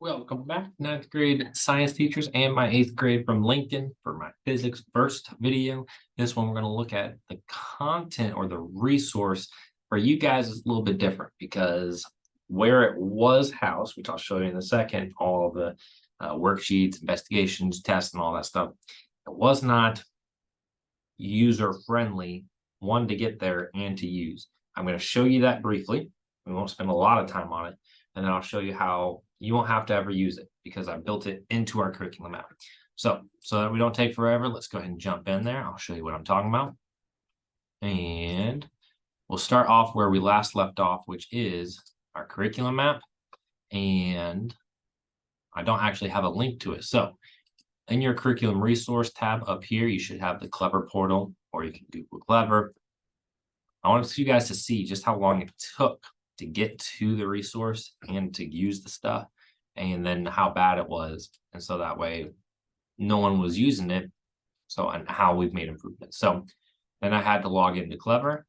Welcome back, ninth grade science teachers and my eighth grade from Lincoln for my physics first video. This one, we're going to look at the content or the resource for you guys is a little bit different because where it was housed, which I'll show you in a second, all the worksheets, investigations, tests, and all that stuff, it was not user friendly, one to get there and to use. I'm going to show you that briefly. We won't spend a lot of time on it. And then I'll show you how you won't have to ever use it because I built it into our curriculum app. So that we don't take forever, let's go ahead and jump in there. I'll show you what I'm talking about. And we'll start off where we last left off, which is our curriculum app. And I don't actually have a link to it. So in your curriculum resource tab up here, you should have the Clever portal, or you can Google Clever. I want you guys to see just how long it took to get to the resource and to use the stuff, and then how bad it was. And so that way no one was using it. So, and how we've made improvements. So then I had to log into Clever.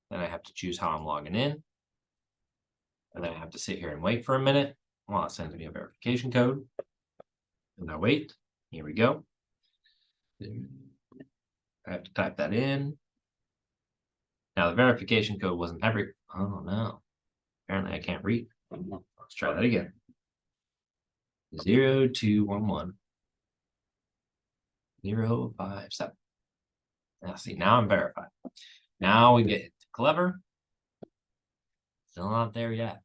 Then I have to choose how I'm logging in. And then I have to sit here and wait for a minute while it sends me a verification code. And I wait. Here we go. I have to type that in. Now the verification code wasn't oh no, apparently I can't read. Let's try that again. 0211 057. Now see, now I'm verified. Now we get Clever. Still not there yet.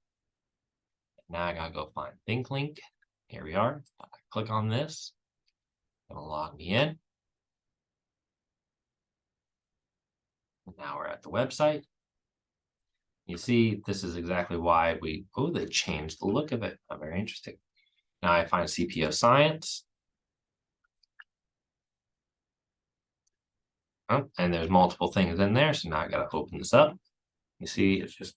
Now I gotta go find ThinkLink. Here we are. I click on this. It'll log me in. Now we're at the website. You see, this is exactly why they changed the look of it. Oh, very interesting. Now I find CPO science. Oh, and there's multiple things in there. So now I got to open this up. You see, it's just,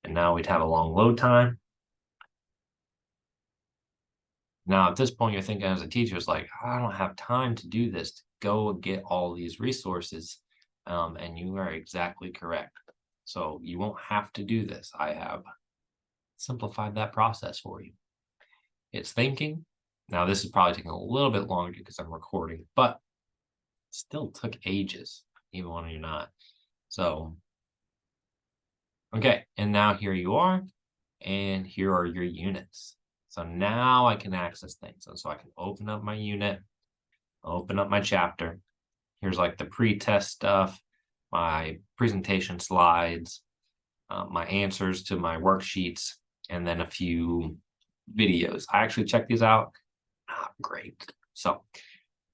and now we'd have a long load time. Now at this point, you're thinking as a teacher, it's like, I don't have time to do this, to go and get all these resources. And you are exactly correct. So you won't have to do this. I have simplified that process for you. It's thinking. Now this is probably taking a little bit longer because I'm recording, but it still took ages, even when you're not. So, okay. And now here you are, and here are your units. So now I can access things. And so I can open up my unit, open up my chapter. Here's like the pre-test stuff, my presentation slides, my answers to my worksheets, and then a few videos. I actually checked these out. Great. So,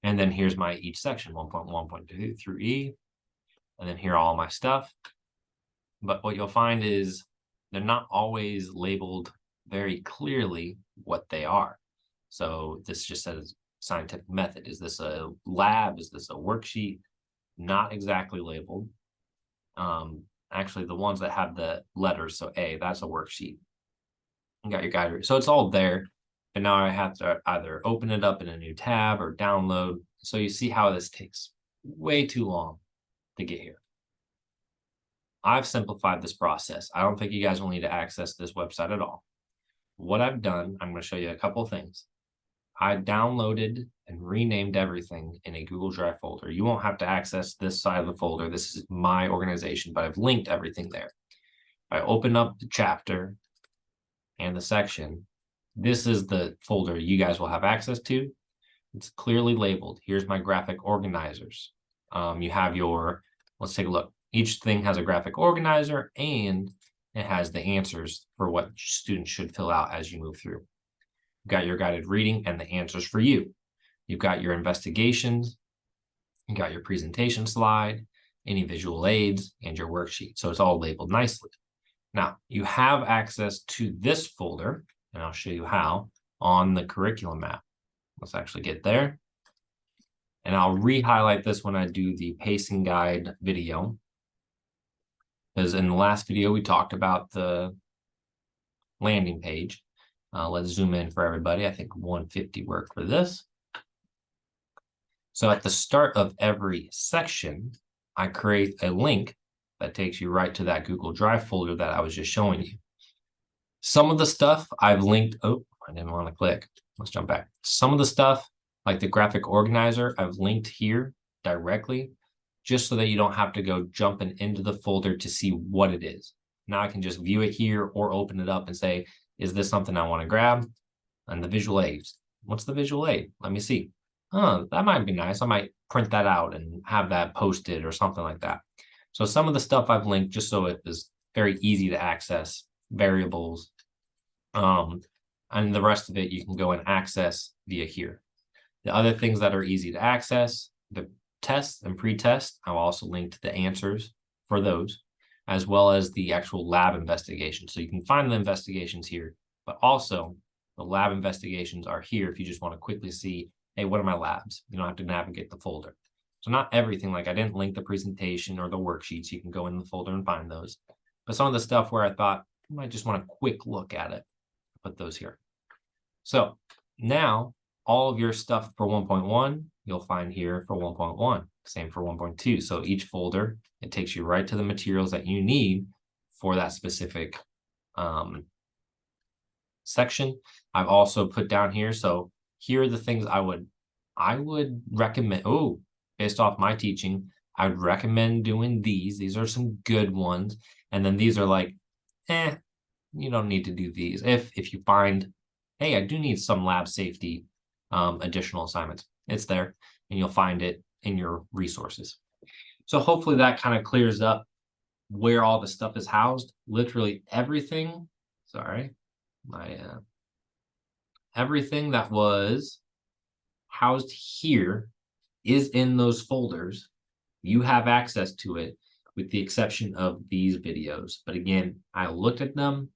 and then here's my each section, 1.1.2 through E. And then here are all my stuff. But what you'll find is they're not always labeled very clearly what they are. So this just says scientific method. Is this a lab? Is this a worksheet? Not exactly labeled. Actually, the ones that have the letters, so A, that's a worksheet. You got your guide. So it's all there. And now I have to either open it up in a new tab or download. So you see how this takes way too long to get here. I've simplified this process. I don't think you guys will need to access this website at all. What I've done, I'm going to show you a couple of things. I downloaded and renamed everything in a Google Drive folder. You won't have to access this side of the folder. This is my organization, but I've linked everything there. I open up the chapter and the section. This is the folder you guys will have access to. It's clearly labeled. Here's my graphic organizers. You have your, let's take a look. Each thing has a graphic organizer and it has the answers for what students should fill out as you move through. You've got your guided reading and the answers for you. You've got your investigations. You got your presentation slide, any visual aids, and your worksheet. So it's all labeled nicely. Now, you have access to this folder, and I'll show you how, on the curriculum app. Let's actually get there. And I'll re-highlight this when I do the pacing guide video. Because in the last video, we talked about the landing page. Let's zoom in for everybody. I think 150 worked for this. So at the start of every section, I create a link that takes you right to that Google Drive folder that I was just showing you. Some of the stuff I've linked. Oh, I didn't want to click. Let's jump back. Some of the stuff, like the graphic organizer, I've linked here directly, just so that you don't have to go jumping into the folder to see what it is. Now I can just view it here or open it up and say, is this something I want to grab? And the visual aids. What's the visual aid? Let me see. Oh, that might be nice. I might print that out and have that posted or something like that. So some of the stuff I've linked just so it is very easy to access, variables, and the rest of it you can go and access via here. The other things that are easy to access, the tests and pre-test, I'll also link to the answers for those, as well as the actual lab investigation. So you can find the investigations here, but also the lab investigations are here if you just want to quickly see, hey, what are my labs? You don't have to navigate the folder. So not everything, like I didn't link the presentation or the worksheets. You can go in the folder and find those. But some of the stuff where I thought you might just want a quick look at it, put those here. So now all of your stuff for 1.1, you'll find here for 1.1, same for 1.2. So each folder, it takes you right to the materials that you need for that specific section. I've also put down here. So here are the things I would recommend. Oh, based off my teaching, I would recommend doing these. These are some good ones. And then these are like, you don't need to do these. If you find, hey, I do need some lab safety additional assignments, it's there and you'll find it in your resources. So hopefully that kind of clears up where all the stuff is housed. Literally everything, everything that was housed here is in those folders. You have access to it with the exception of these videos. But again, I looked at them,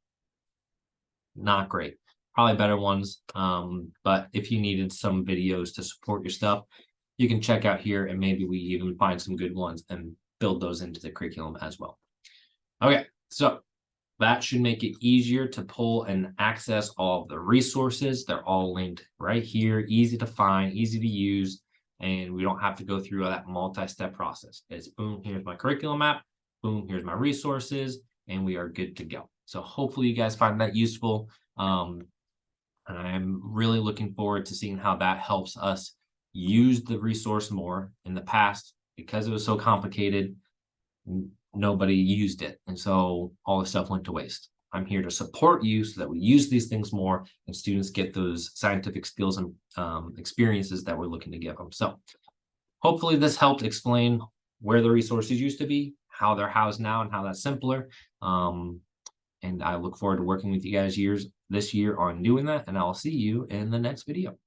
not great. Probably better ones. But if you needed some videos to support your stuff, you can check out here and maybe we even find some good ones and build those into the curriculum as well. Okay, so that should make it easier to pull and access all of the resources. They're all linked right here, easy to find, easy to use, and we don't have to go through that multi-step process. It's boom, here's my curriculum map, boom, here's my resources, and we are good to go. So hopefully you guys find that useful. And I'm really looking forward to seeing how that helps us use the resource more. In the past, because it was so complicated, nobody used it. And so all the stuff went to waste. I'm here to support you so that we use these things more and students get those scientific skills and experiences that we're looking to give them. So hopefully this helped explain where the resources used to be, how they're housed now, and how that's simpler. And I look forward to working with you guys this year on doing that. And I'll see you in the next video.